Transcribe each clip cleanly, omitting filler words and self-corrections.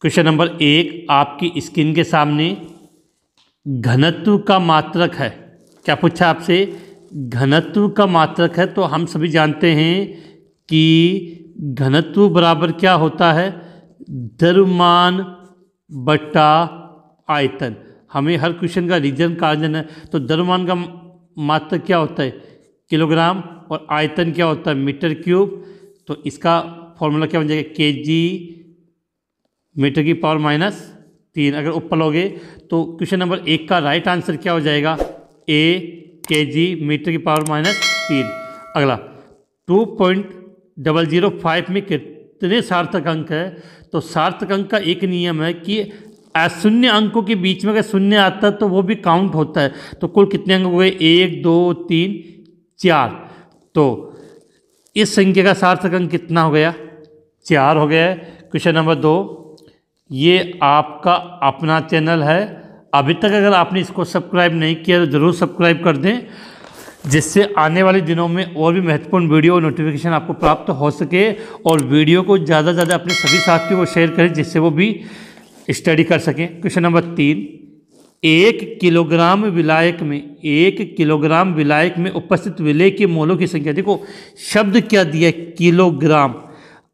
Question number 1 आपकी screen के सामने घनत्व का मात्रक है। क्या पूछा आपसे? घनत्व का मात्रक है। तो हम सभी जानते हैं कि घनत्व बराबर क्या होता है? द्रव्यमान बटा आयतन। हमें हर क्वेश्चन का रीजन कारण है। तो द्रव्यमान का मात्रक क्या होता है? किलोग्राम। और आयतन क्या होता है? Metre cube. तो इसका फॉर्मूला क्या बन जाएगा? केजी मीटर की पावर -3। अगर ऊपर लोगे तो क्वेश्चन नंबर 1 का राइट आंसर क्या हो जाएगा? ए केजी मीटर की पावर -3। अगला 2.005 में कितने सार्थक अंक है? तो सार्थक अंक का एक नियम है कि अशून्य अंकों के बीच में अगर शून्य आता है तो वो भी काउंट होता है। तो कुल कितने अंक हो गए? 1 2 3 4। तो इस संख्या का सार्थक अंक कितना हो गया? 4 हो गया है। क्वेश्चन नंबर 2, ये आपका अपना चैनल है। अभी तक अगर आपने इसको सब्सक्राइब नहीं किया तो ज़रूर सब्सक्राइब कर दें, जिससे आने वाले दिनों में और भी महत्वपूर्ण वीडियो और नोटिफिकेशन आपको प्राप्त हो सके। और वीडियो को ज़्यादा से ज़्यादा अपने सभी साथियों को शेयर करें, जिससे वो भी स्टडी कर सकें। क्वेश्चन नंबर 3, 1 किलोग्राम विलायक में उपस्थित विलेय के मोलों की संख्या। देखो शब्द क्या दिया है? किलोग्राम।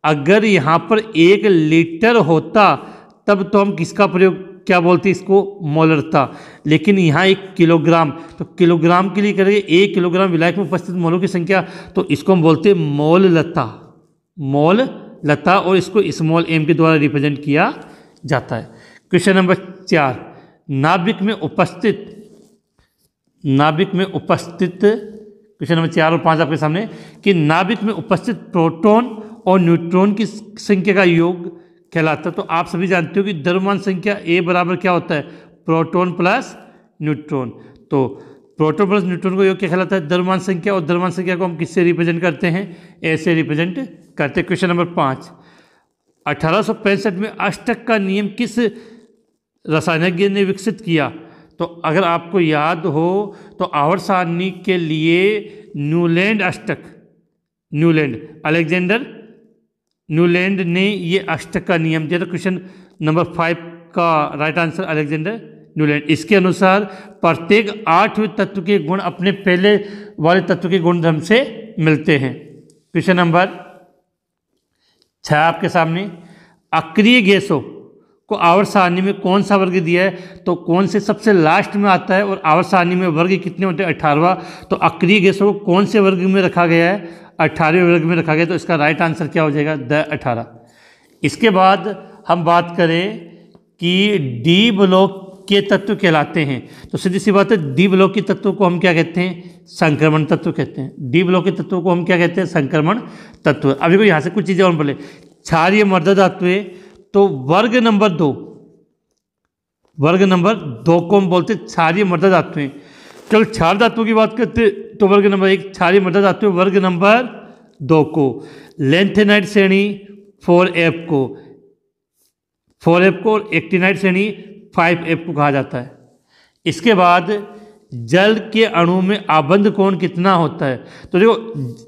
अगर यहाँ पर 1 लीटर होता तब तो हम किसका प्रयोग क्या बोलते? इसको मोलरता। लेकिन यहाँ 1 किलोग्राम, तो किलोग्राम के लिए करेंगे 1 किलोग्राम विलायक में उपस्थित मोलों की संख्या, तो इसको हम बोलते हैं मोललता। और इसको स्मॉल m के द्वारा रिप्रेजेंट किया जाता है। क्वेश्चन नंबर 4, नाभिक में उपस्थित क्वेश्चन नंबर 4 और 5 आपके सामने कि नाभिक में उपस्थित प्रोटॉन और न्यूट्रॉन की संख्या का योग कहलाता है। तो आप सभी जानते हो कि द्रव्यमान संख्या A बराबर क्या होता है? Proton plus neutron. तो प्रोटॉन प्लस न्यूट्रॉन को योग क्या कहलाता है? द्रव्यमान संख्या। और द्रव्यमान संख्या को हम किससे रिप्रेजेंट करते हैं? A से रिप्रेजेंट करते हैं। क्वेश्चन नंबर 5, 1865 में अष्टक का नियम किस रसायनज्ञ ने विकसित किया? तो अगर आपको याद हो तो आवर्त सारणी के लिए अलेक्जेंडर न्यूलैंड ने ये अष्टक का नियम दिया था। क्वेश्चन नंबर 5 का राइट आंसर अलेक्जेंडर न्यूलैंड। इसके अनुसार प्रत्येक 8वें तत्व के गुण अपने पहले वाले तत्व के गुणधर्म से मिलते हैं। क्वेश्चन नंबर 6 आपके सामने, अक्रिय गैसों को आवर्त सारणी में कौन सा वर्ग दिया है? तो कौन से सबसे लास्ट में आता है? और आवर्त सारणी में वर्ग कितने होते हैं? 18वां। तो अक्रिय गैसों को कौन से वर्ग में रखा गया है? 18वें वर्ग में रखा गया। तो इसका राइट आंसर क्या हो जाएगा? 18। इसके बाद हम बात करें कि डी ब्लॉक के तत्व कहलाते हैं। तो सीधी सी बात है, डी ब्लॉक के तत्वों को हम क्या कहते हैं? संक्रमण तत्व कहते हैं। डी ब्लॉक के तत्वों को हम क्या कहते हैं? संक्रमण तत्व। अभी को यहाँ से कुछ चीज़ें और बोले। क्षारीय मृदा धातुएं, तो वर्ग नंबर 2 को हम बोलते हैं क्षारीय मृदा धातुएं। चलो क्षार धातुओं की बात करते तो वर्ग नंबर 1 क्षारीय मृदा धातुएं, वर्ग नंबर 2 को लेंथेनाइट श्रेणी 4F को और एक्टिनाइट श्रेणी 5F को कहा जाता है। इसके बाद जल के अणु में आबंध कोण कितना होता है? तो देखो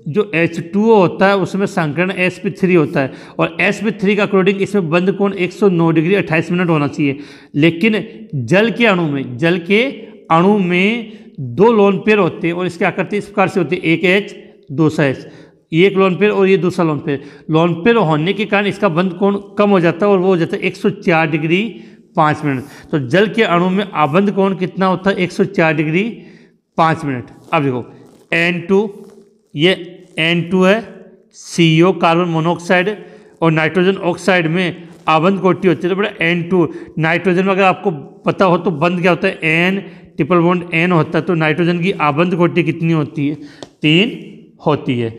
जो H2O होता है उसमें संकरण sp3 होता है, और sp3 का अकॉर्डिंग इसमें बंध कोण 109 डिग्री 28 मिनट होना चाहिए। लेकिन जल के अणु में 2 लोन पेयर होते हैं, और इसके आकृति इस प्रकार से होती है, एक H दूसरा H, एक लोन पेयर और ये दूसरा लोन पेयर। लोन पेयर होने के कारण इसका बंध कोण कम हो जाता है, और वो हो जाता है 104 डिग्री 5 मिनट। तो जल के अणु में आबंध कोण कितना होता है? 104 डिग्री 5 मिनट। अब देखो N2, ये N2 है, CO कार्बन मोनोऑक्साइड और नाइट्रोजन ऑक्साइड में आबंध कोटि होती है। तो बड़ा N2 नाइट्रोजन में अगर आपको पता हो तो बंध क्या होता है? N ट्रिपल बॉन्ड N होता है। तो नाइट्रोजन की आबंध कोटि कितनी होती है? 3 होती है।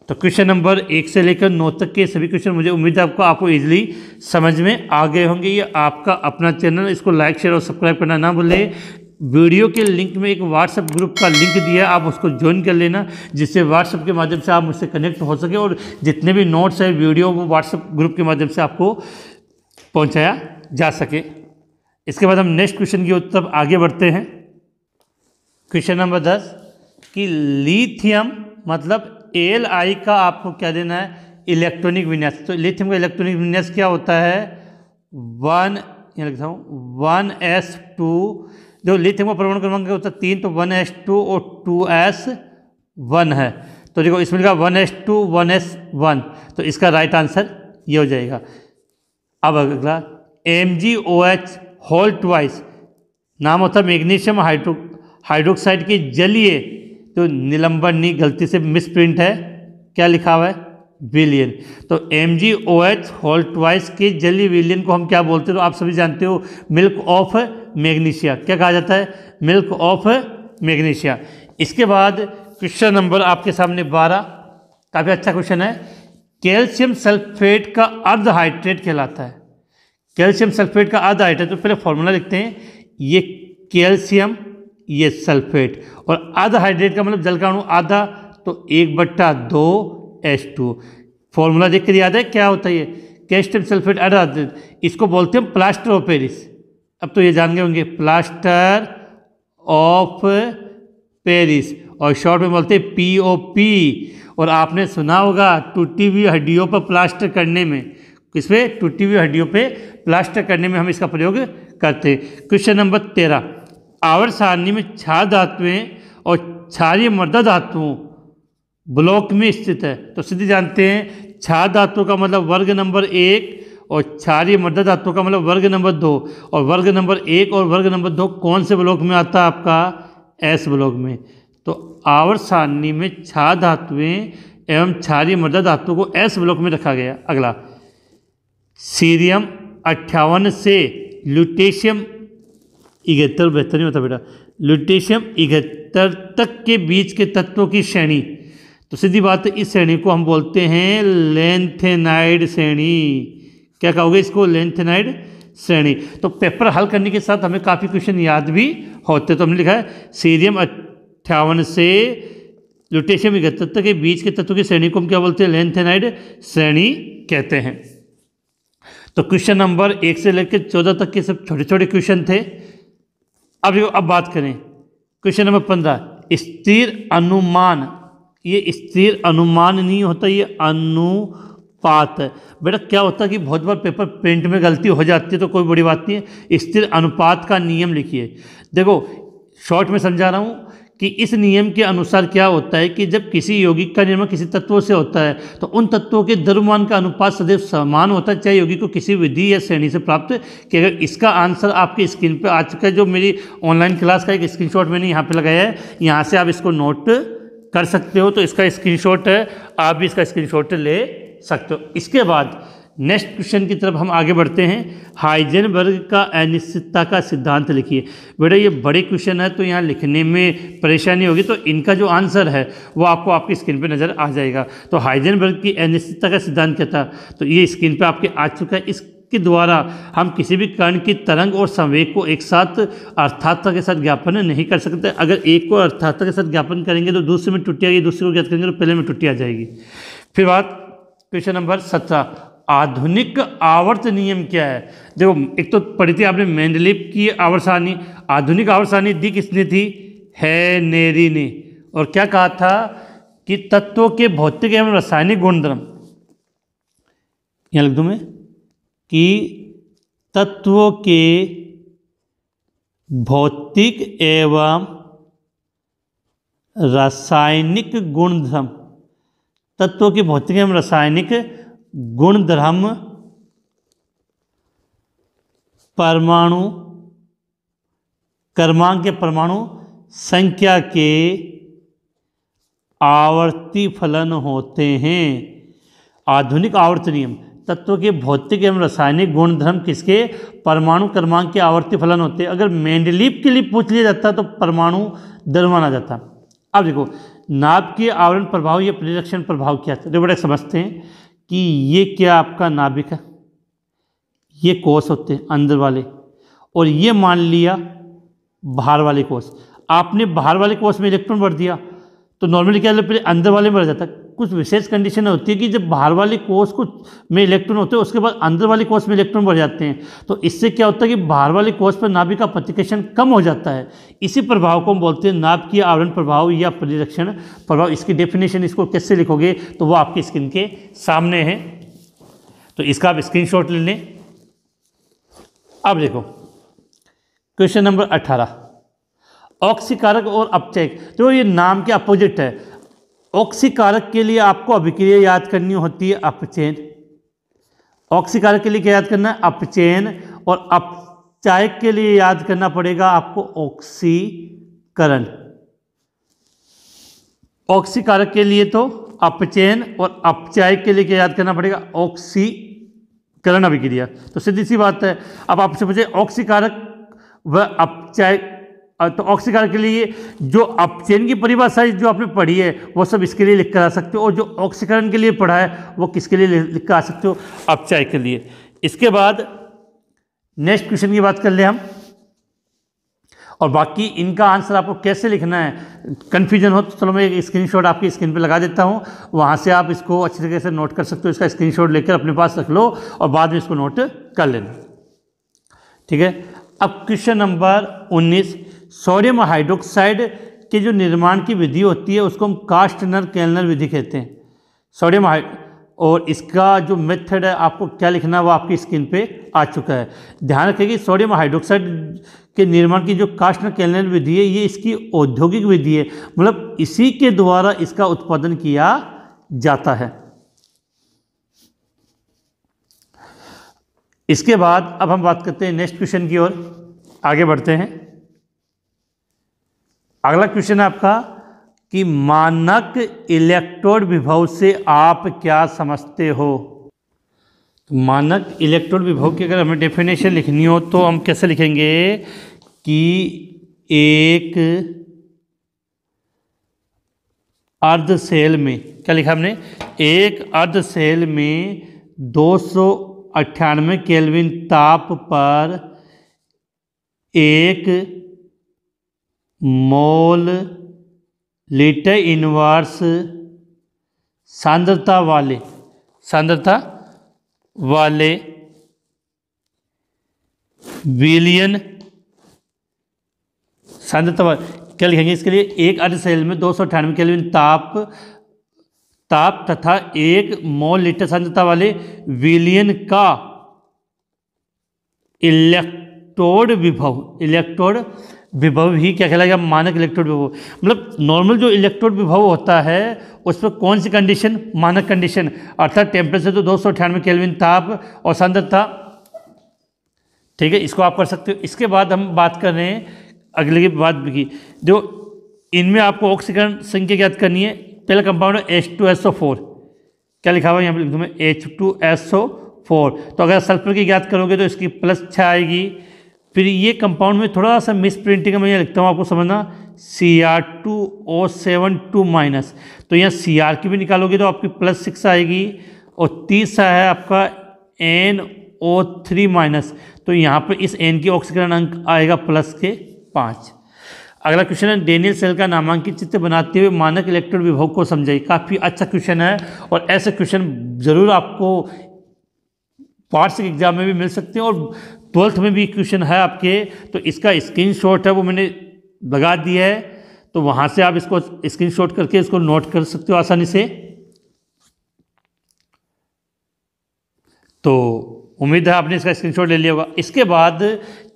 तो क्वेश्चन नंबर 1 से लेकर 9 तक के सभी क्वेश्चन मुझे उम्मीद है आपको इजीली समझ में आ गए होंगे। ये आपका अपना चैनल, इसको लाइक शेयर और सब्सक्राइब करना ना भूलें। वीडियो के लिंक में एक व्हाट्सएप ग्रुप का लिंक दिया है, आप उसको ज्वाइन कर लेना, जिससे व्हाट्सएप के माध्यम से आप मुझसे कनेक्ट हो सके, और जितने भी नोट्स है वीडियो वो व्हाट्सएप ग्रुप के माध्यम से आपको पहुँचाया जा सके। इसके बाद हम नेक्स्ट क्वेश्चन की तरफ आगे बढ़ते हैं। क्वेश्चन नंबर 10 कि लिथियम मतलब Li का आपको क्या देना है? इलेक्ट्रॉनिक विन्यास। तो लिथियम का इलेक्ट्रॉनिक विन्यास क्या होता है? 1, यहाँ लिखता हूँ 1s2, जो लिथियम का परमाणु क्रमांक होता है 3, तो 1s2 और 2s1 है। तो देखो इसमें लिखा 1s2 1s1, तो इसका राइट आंसर ये हो जाएगा। अब अगला MgOH होल ट्वाइस, नाम होता है मैग्नीशियम हाइड्रोक्साइड की जलीय, तो निलंबन नहीं, गलती से मिसप्रिंट है, क्या लिखा हुआ है विलियन। तो MgOH होल ट्वाइस के जलीय विलियन को हम क्या बोलते हैं, तो आप सभी जानते हो मिल्क ऑफ मैग्नीशिया, क्या कहा जाता है मिल्क ऑफ मैग्नीशिया। इसके बाद क्वेश्चन नंबर आपके सामने 12, काफ़ी अच्छा क्वेश्चन है। कैल्शियम सल्फेट का अर्ध हाइड्रेट कहलाता है। कैल्शियम सल्फेट का अर्ध हाइड्रेट, तो पहले फॉर्मूला लिखते हैं, ये कैल्शियम ये सल्फेट, और अर्ध हाइड्रेट का मतलब जल का अणु आधा, तो 1/2H2। फॉर्मूला देख कर याद है क्या होता है ये कैल्शियम सल्फेट अर्ध हाइड्रेट, इसको बोलते हैं प्लास्टर ऑफ पेरिस। अब तो ये जान गए होंगे प्लास्टर ऑफ पेरिस, और शॉर्ट में बोलते हैं POP। और आपने सुना होगा टूटी हुई हड्डियों पर प्लास्टर करने में, किसपे टूटी हुई हड्डियों पे प्लास्टर करने में हम इसका प्रयोग करते हैं। क्वेश्चन नंबर 13, आवर्त सारणी में क्षार धातुएं और क्षारीय मृदा धातुओं ब्लॉक में स्थित है। तो सीधे जानते हैं क्षार धातु का मतलब वर्ग नंबर 1 और क्षारीय मृदा धातु का मतलब वर्ग नंबर 2, और वर्ग नंबर 1 और वर्ग नंबर 2 कौन से ब्लॉक में आता है आपका S ब्लॉक में। तो आवर्त सारणी में क्षार धातुएं एवं क्षारीय मृदा धातु को S ब्लॉक में रखा गया। अगला सीरियम 58 से ल्यूटेशियम 71, बेहतर नहीं होता बेटा, ल्यूटेशियम 71 तक के बीच के तत्वों की श्रेणी, तो सीधी बात है इस श्रेणी को हम बोलते हैं लेंथेनाइड श्रेणी। क्या कहोगे इसको लेंथेनाइड श्रेणी। तो पेपर हल करने के साथ हमें काफ़ी क्वेश्चन याद भी होते, तो हमने लिखा है सीरियम 58 से ल्यूटेशियम 71 तक के बीच के तत्वों की श्रेणी को हम क्या बोलते हैं लेंथेनाइड श्रेणी कहते हैं। तो क्वेश्चन नंबर 1 से लेकर 14 तक के सब छोटे छोटे क्वेश्चन थे। अब बात करें क्वेश्चन नंबर 15, स्थिर अनुमान। ये स्थिर अनुमान नहीं होता, ये अनुपात है। बेटा क्या होता है कि बहुत बार पेपर प्रिंट में गलती हो जाती है, तो कोई बड़ी बात नहीं है। स्थिर अनुपात का नियम लिखिए। देखो शॉर्ट में समझा रहा हूँ कि इस नियम के अनुसार क्या होता है कि जब किसी यौगिक का निर्माण किसी तत्वों से होता है, तो उन तत्वों के द्रव्यमान का अनुपात सदैव समान होता है, चाहे यौगिक को किसी विधि या श्रेणी से प्राप्त किया गया। इसका आंसर आपकी स्क्रीन पे आ चुका है, जो मेरी ऑनलाइन क्लास का एक स्क्रीनशॉट मैंने यहाँ पे लगाया है, यहाँ से आप इसको नोट कर सकते हो। तो इसका स्क्रीनशॉट है, आप भी इसका स्क्रीनशॉट ले सकते हो। इसके बाद नेक्स्ट क्वेश्चन की तरफ हम आगे बढ़ते हैं। हाइजेनबर्ग का अनिश्चितता का सिद्धांत लिखिए। बेटा ये बड़े क्वेश्चन है, तो यहाँ लिखने में परेशानी होगी, तो इनका जो आंसर है वो आपको आपकी स्क्रीन पे नज़र आ जाएगा। तो हाइजेनबर्ग की अनिश्चितता का सिद्धांत क्या था, तो ये स्क्रीन पे आपके आ चुका है। इसके द्वारा हम किसी भी कण की तरंग और संवेग को एक साथ अर्थातता के साथ ज्ञापन नहीं कर सकते। अगर एक को अर्थातता के साथ ज्ञापन करेंगे तो दूसरे में त्रुटि आएगी, दूसरे को ज्ञात करेंगे तो पहले में त्रुटि आ जाएगी। फिर बात क्वेश्चन नंबर 17, आधुनिक आवर्त नियम क्या है। देखो एक तो पढ़ी थी आपने मेंडलीव की आवर्त सारणी, आधुनिक आवर्त सारणी दी किसने थी, हेनरी ने। और क्या कहा था कि तत्वों के भौतिक एवं रासायनिक गुणधर्म, यहाँ लिख दूं मैं कि तत्वों के भौतिक एवं रासायनिक गुणधर्म, तत्वों के भौतिक एवं रासायनिक गुणधर्म परमाणु क्रमांक के परमाणु संख्या के आवर्ती फलन होते हैं। आधुनिक आवर्त नियम, तत्वों के भौतिक एवं रासायनिक गुणधर्म किसके, परमाणु क्रमांक के आवर्ती फलन होते हैं। अगर मेंडलीव के लिए पूछ लिया जाता तो परमाणु द्रव्यमान आ जाता। अब देखो नाभिकीय आवरण प्रभाव या परिरक्षण प्रभाव क्या था, बड़े समझते हैं कि ये क्या आपका नाभिक है, ये कोष होते हैं अंदर वाले, और ये मान लिया बाहर वाले कोष। आपने बाहर वाले कोष में इलेक्ट्रॉन भर दिया तो नॉर्मली क्या पहले अंदर वाले में रह जाता है। कुछ विशेष कंडीशन होती है कि जब बाहर वाले कोष को में इलेक्ट्रॉन होते हैं उसके बाद अंदर वाले कोष में इलेक्ट्रॉन बढ़ जाते हैं, तो इससे क्या होता है कि बाहर वाले कोष पर नाभिक का प्रतिकर्षण कम हो जाता है। इसी प्रभाव को हम बोलते हैं नाभिकीय आवरण प्रभाव या परिरक्षण प्रभाव। इसकी डेफिनेशन इसको कैसे लिखोगे तो वो आपकी स्क्रीन के सामने है, तो इसका आप स्क्रीनशॉट ले लें। अब देखो क्वेश्चन नंबर 18, ऑक्सीकारक और अपचयक, तो ये नाम के अपोजिट है। ऑक्सीकारक के लिए आपको अभिक्रिया याद करनी होती है अपचयन, ऑक्सीकारक के लिए क्या याद करना है, अपचयन, और अपचायक के लिए याद करना पड़ेगा आपको ऑक्सीकरण। ऑक्सीकारक के लिए तो अपचयन और अपचायक के लिए क्या याद करना पड़ेगा, ऑक्सीकरण अभिक्रिया। तो सीधी सी बात है। अब आपसे पूछे ऑक्सीकारक व अपचायक, तो ऑक्सीकारक के लिए जो अपचयन की परिभाषा जो आपने पढ़ी है वो सब इसके लिए लिख कर आ सकते हो, और जो ऑक्सीकरण के लिए पढ़ा है वो किसके लिए लिख कर आ सकते हो, अपचायक के लिए। इसके बाद नेक्स्ट क्वेश्चन की बात कर ले हम, और बाकी इनका आंसर आपको कैसे लिखना है, कन्फ्यूजन हो तो चलो मैं एक स्क्रीनशॉट आपकी स्क्रीन पे लगा देता हूँ, वहाँ से आप इसको अच्छी तरीके से नोट कर सकते हो। इसका स्क्रीनशॉट लेकर अपने पास रख लो और बाद में इसको नोट कर लेना, ठीक है। अब क्वेश्चन नंबर 19, सोडियम हाइड्रोक्साइड के जो निर्माण की विधि होती है उसको हम कास्टनर केल्नर विधि कहते हैं। सोडियम और इसका जो मेथड है आपको क्या लिखना है वो आपकी स्क्रीन पे आ चुका है। ध्यान रखिए कि सोडियम हाइड्रोक्साइड के निर्माण की जो कास्टनर केल्नर विधि है ये इसकी औद्योगिक विधि है, मतलब इसी के द्वारा इसका उत्पादन किया जाता है। इसके बाद अब हम बात करते हैं नेक्स्ट क्वेश्चन की ओर आगे बढ़ते हैं। अगला क्वेश्चन है आपका कि मानक इलेक्ट्रोड विभव से आप क्या समझते हो। मानक इलेक्ट्रोड विभव की अगर हमें डेफिनेशन लिखनी हो तो हम कैसे लिखेंगे कि एक अर्ध सेल में, क्या लिखा हमने, एक अर्ध सेल में 298 केल्विन ताप पर 1 मोल लीटर इनवर्स सांद्रता वाले विलियन सांद्रता वाले, क्या लिखेंगे इसके लिए, एक अर्ध सेल में 298 केल्विन ताप तथा 1 मोल लीटर सांद्रता वाले विलियन का इलेक्ट्रोड विभव ही क्या कहलाएगा, मानक इलेक्ट्रोड विभव। मतलब नॉर्मल जो इलेक्ट्रोड विभव होता है उस पर कौन सी कंडीशन, मानक कंडीशन, अर्थात टेम्परेचर तो 298 केल्विन ताप और सांद्रता, ठीक है, इसको आप कर सकते हो। इसके बाद हम बात कर रहे हैं अगले की बात की, जो इनमें आपको ऑक्सीकरण संख्या ज्ञात करनी है। पहला कंपाउंड है H2SO4, क्या लिखा हुआ है यहाँ पे लिख दूँ मैं, H2SO4। तो अगर सल्फर की ज्ञात करोगे तो इसकी +6 आएगी। फिर ये कंपाउंड में थोड़ा सा मिस प्रिंटिंग है, मैं यहाँ लिखता हूँ आपको समझना, Cr2O7 तो यहाँ Cr की भी निकालोगे तो आपकी +6 आएगी। और तीसरा है आपका NO3-, तो यहाँ पर इस N की ऑक्सीकरण अंक आएगा +5। अगला क्वेश्चन है डेनियल सेल का नामांकित चित्र बनाते हुए मानक इलेक्ट्रोड विभव को समझाइए। काफ़ी अच्छा क्वेश्चन है और ऐसे क्वेश्चन जरूर आपको वार्षिक एग्जाम में भी मिल सकते हैं और 12th में भी क्वेश्चन है आपके। तो इसका स्क्रीनशॉट है वो मैंने लगा दिया है, तो वहाँ से आप इसको स्क्रीनशॉट करके इसको नोट कर सकते हो आसानी से। तो उम्मीद है आपने इसका स्क्रीनशॉट ले लिया होगा। इसके बाद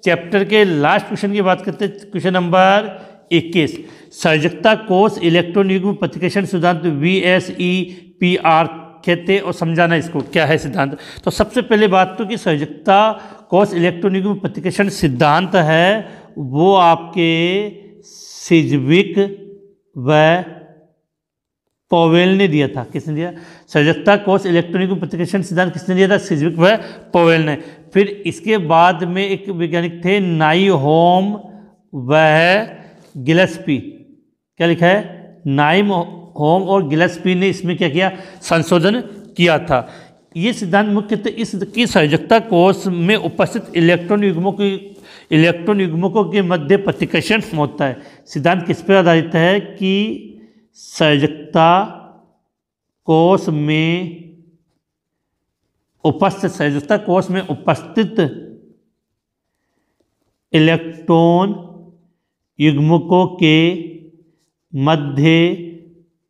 चैप्टर के लास्ट क्वेश्चन की बात करते हैं, क्वेश्चन नंबर 21, सर्जकता कोष इलेक्ट्रॉन युग्म प्रतिकर्षण सिद्धांत VSEPR कहते और समझाना इसको क्या है सिद्धांत। तो सबसे पहले बात तो कि सर्जकता कोष इलेक्ट्रॉन युग्म प्रतिकर्षण सिद्धांत है वो आपके सिज्विक व पॉवेल ने दिया था। किसने दिया? सर्जकता कोष इलेक्ट्रॉन युग्म प्रतिकर्षण सिद्धांत किसने दिया था? सिज्विक व पॉवेल ने। फिर इसके बाद में एक वैज्ञानिक थे नाइहोम व गिलस्पी, क्या लिखा है? नाइहोम और गिलस्पी ने इसमें क्या किया? संशोधन किया था। ये सिद्धांत मुख्यतः इसकी सर्जकता कोष में उपस्थित इलेक्ट्रॉन युग्मकों के मध्य प्रतिकर्षण होता है। सिद्धांत किस पर आधारित है कि सर्जकता कोष में उपस्थित इलेक्ट्रॉन युग्मकों के मध्य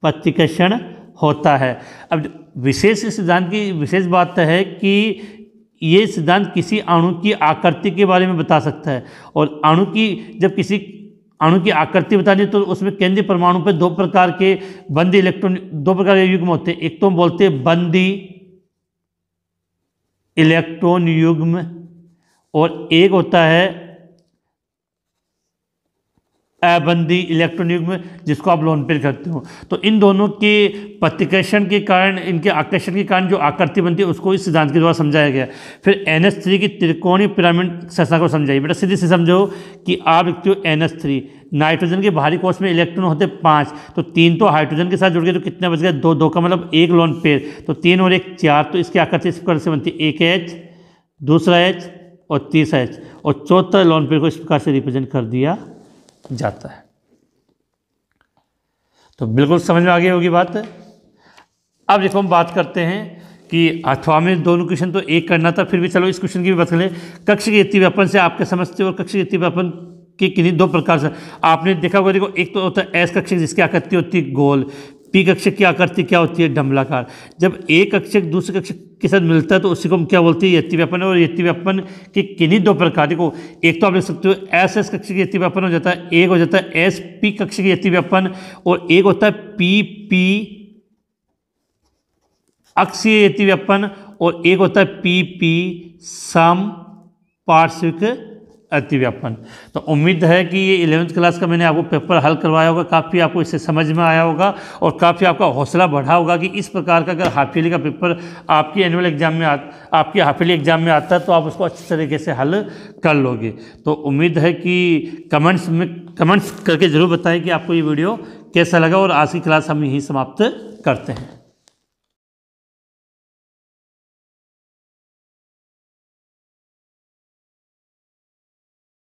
प्रतिकर्षण होता है। अब विशेष सिद्धांत की विशेष बात है कि ये सिद्धांत किसी अणु की आकृति के बारे में बता सकता है। और अणु की जब किसी अणु की आकृति बतानी है तो उसमें केंद्रीय परमाणु पे दो प्रकार के बंदी इलेक्ट्रॉन, दो प्रकार के युग्म होते हैं। एक तो हम बोलते हैं बंदी इलेक्ट्रॉन युग्म और एक होता है अबंदी इलेक्ट्रॉन युग्म, जिसको आप लोन पेयर करते हो। तो इन दोनों के प्रतिकर्षण के कारण, इनके आकर्षण के कारण जो आकृति बनती है उसको इस सिद्धांत के द्वारा समझाया गया। फिर NH3 की त्रिकोणीय पिरामिड संरचना को समझाइए। बेटा सीधे से समझो कि आप लिखते हो NH3, नाइट्रोजन के बाहरी कोश में इलेक्ट्रॉन होते 5, तो 3 तो हाइड्रोजन के साथ जुड़ गए तो कितने बच गए? 2, 2 का मतलब 1 लोन पेयर, तो 3 और 1 4, तो इसकी आकृति इस प्रकार से बनती है, एक H, दूसरा H और तीसरा H, और चौथा लोन पेयर को इस प्रकार से रिप्रेजेंट कर दिया जाता है। तो बिल्कुल समझ में आ गई होगी बात। अब देखो हम बात करते हैं कि अथवा में दोनों क्वेश्चन तो एक करना था, फिर भी चलो इस क्वेश्चन की भी बात करें। कक्ष के युक्ति व्यापन से आपके समझते हो, और कक्ष के युक्ति व्यापन के किन्हीं दो प्रकार से आपने देखा होगा। देखो एक तो होता है एस कक्षक जिसकी आकृति होती है गोल, पी कक्षक की आकृति क्या होती है? डंबलाकार। जब एक कक्षक दूसरे कक्षक के साथ मिलता है तो उसी को हम क्या बोलते हैं? युक्ति व्यापन। और युक्ति व्यापन के किन्हीं दो प्रकार, देखो एक तो आप लिख सकते हो एस एस कक्षक युक्ति व्यापन हो जाता है, एक हो जाता है एस पी कक्षक युक्ति व्यापन, और एक होता है पी पी अक्षीय युक्ति व्यापन, और एक होता है पी पी सम पार्श्विक अतिव्यापन। तो उम्मीद है कि ये 11th क्लास का मैंने आपको पेपर हल करवाया होगा, काफ़ी आपको इससे समझ में आया होगा और काफ़ी आपका हौसला बढ़ा होगा कि इस प्रकार का अगर हाफ ईयरली का पेपर आपकी एनुअल एग्जाम में आपकी हाफ ईयरली एग्जाम में आता है तो आप उसको अच्छी तरीके से हल कर लोगे। तो उम्मीद है कि कमेंट्स करके ज़रूर बताएं कि आपको ये वीडियो कैसा लगा, और आज की क्लास हम यहीं समाप्त करते हैं।